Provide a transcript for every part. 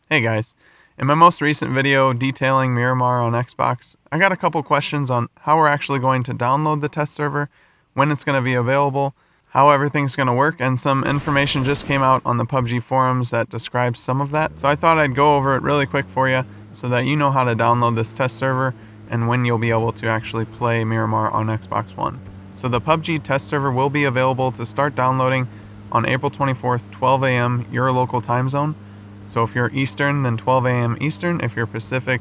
Hey guys, in my most recent video detailing Miramar on Xbox, I got a couple questions on how we're actually going to download the test server, when it's going to be available, how everything's going to work, and some information just came out on the PUBG forums that describes some of that. So I thought I'd go over it really quick for you so that you know how to download this test server and when you'll be able to actually play Miramar on Xbox One. So the PUBG test server will be available to start downloading on April 24th, 12 a.m. your local time zone. So if you're Eastern, then 12 a.m. Eastern. If you're Pacific,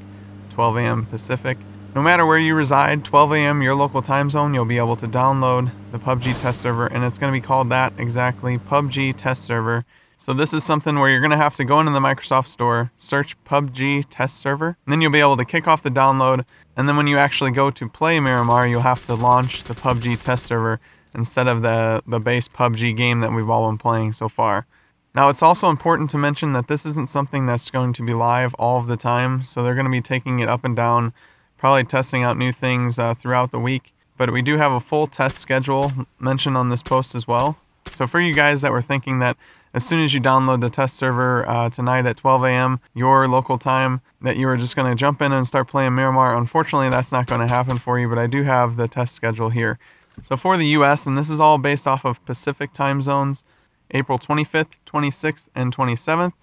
12 a.m. Pacific. No matter where you reside, 12 a.m. your local time zone, you'll be able to download the PUBG test server, and it's going to be called that exactly, PUBG test server. So this is something where you're going to have to go into the Microsoft Store, search PUBG test server, and then you'll be able to kick off the download, and then when you actually go to play Miramar, you'll have to launch the PUBG test server instead of the base PUBG game that we've all been playing so far. Now, it's also important to mention that this isn't something that's going to be live all of the time, so they're going to be taking it up and down, probably testing out new things throughout the week. But we do have a full test schedule mentioned on this post as well. So for you guys that were thinking that as soon as you download the test server tonight at 12 a.m. your local time, that you were just going to jump in and start playing Miramar, unfortunately that's not going to happen for you, but I do have the test schedule here. So for the US, and this is all based off of Pacific time zones, April 25th, 26th, and 27th.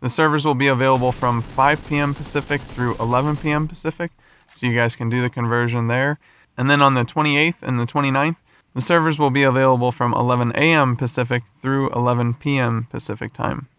The servers will be available from 5 p.m. Pacific through 11 p.m. Pacific, so you guys can do the conversion there. And then on the 28th and the 29th, the servers will be available from 11 a.m. Pacific through 11 p.m. Pacific time.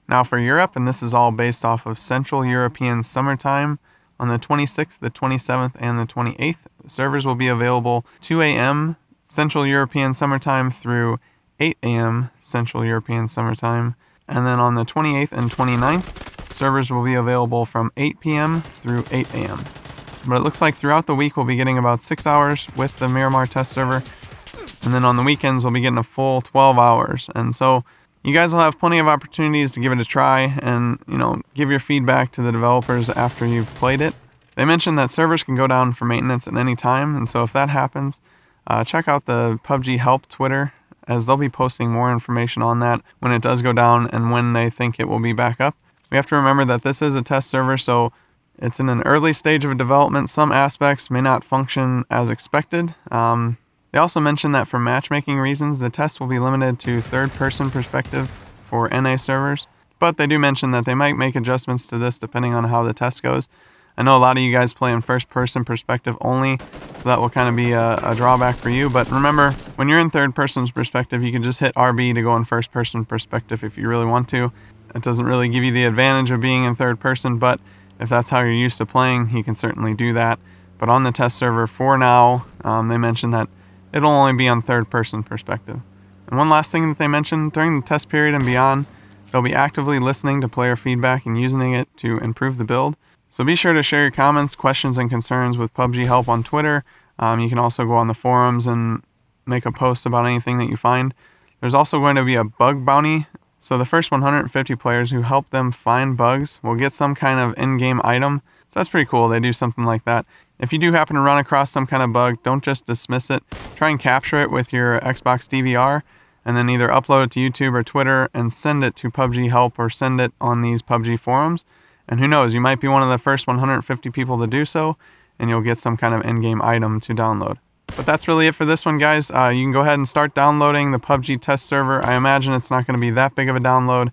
Now for Europe, and this is all based off of Central European Summertime, on the 26th, the 27th, and the 28th, the servers will be available 2 a.m. Central European Summertime through 8 a.m. Central European Summertime, and then on the 28th and 29th, servers will be available from 8 p.m. through 8 a.m. But it looks like throughout the week we'll be getting about 6 hours with the Miramar test server, and then on the weekends we'll be getting a full 12 hours. And so you guys will have plenty of opportunities to give it a try and, give your feedback to the developers after you've played it. They mentioned that servers can go down for maintenance at any time, and so if that happens, check out the PUBG Help Twitter, as they'll be posting more information on that when it does go down and when they think it will be back up. We have to remember that this is a test server, so it's in an early stage of development. Some aspects may not function as expected. They also mentioned that for matchmaking reasons, the test will be limited to third-person perspective for NA servers, but they do mention that they might make adjustments to this depending on how the test goes. I know a lot of you guys play in first-person perspective only, so that will kind of be a drawback for you. But remember, when you're in third-person perspective, you can just hit RB to go in first-person perspective if you really want to. It doesn't really give you the advantage of being in third person, but if that's how you're used to playing, you can certainly do that. But on the test server, for now, they mentioned that it'll only be on third-person perspective. And one last thing that they mentioned, during the test period and beyond, they'll be actively listening to player feedback and using it to improve the build. So be sure to share your comments, questions, and concerns with PUBG Help on Twitter. You can also go on the forums and make a post about anything that you find. There's also going to be a bug bounty. So the first 150 players who help them find bugs will get some kind of in-game item. So that's pretty cool. They do something like that. If you do happen to run across some kind of bug, don't just dismiss it. Try and capture it with your Xbox DVR, and then either upload it to YouTube or Twitter and send it to PUBG Help or send it on these PUBG forums. And who knows, you might be one of the first 150 people to do so, and you'll get some kind of in-game item to download. But that's really it for this one, guys. You can go ahead and start downloading the PUBG test server. I imagine it's not going to be that big of a download.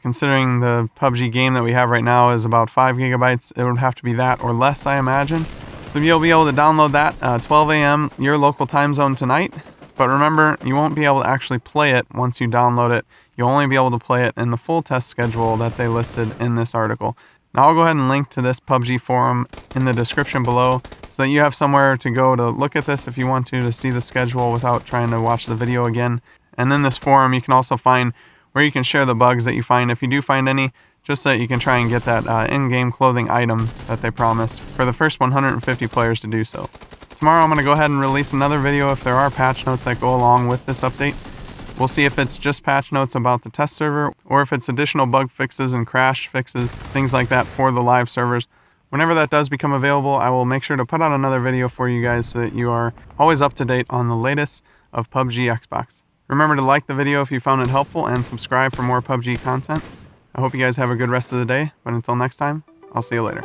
Considering the PUBG game that we have right now is about 5 gigabytes, it would have to be that or less, I imagine. So you'll be able to download that 12 a.m. your local time zone tonight. But remember, you won't be able to actually play it once you download it. You'll only be able to play it in the full test schedule that they listed in this article. Now I'll go ahead and link to this PUBG forum in the description below so that you have somewhere to go to look at this if you want to see the schedule without trying to watch the video again. And in this forum, you can also find where you can share the bugs that you find if you do find any, just so that you can try and get that in-game clothing item that they promised for the first 150 players to do so. Tomorrow I'm going to go ahead and release another video if there are patch notes that go along with this update. We'll see if it's just patch notes about the test server or if it's additional bug fixes and crash fixes, things like that for the live servers. Whenever that does become available, I will make sure to put out another video for you guys so that you are always up to date on the latest of PUBG Xbox. Remember to like the video if you found it helpful and subscribe for more PUBG content. I hope you guys have a good rest of the day, but until next time, I'll see you later.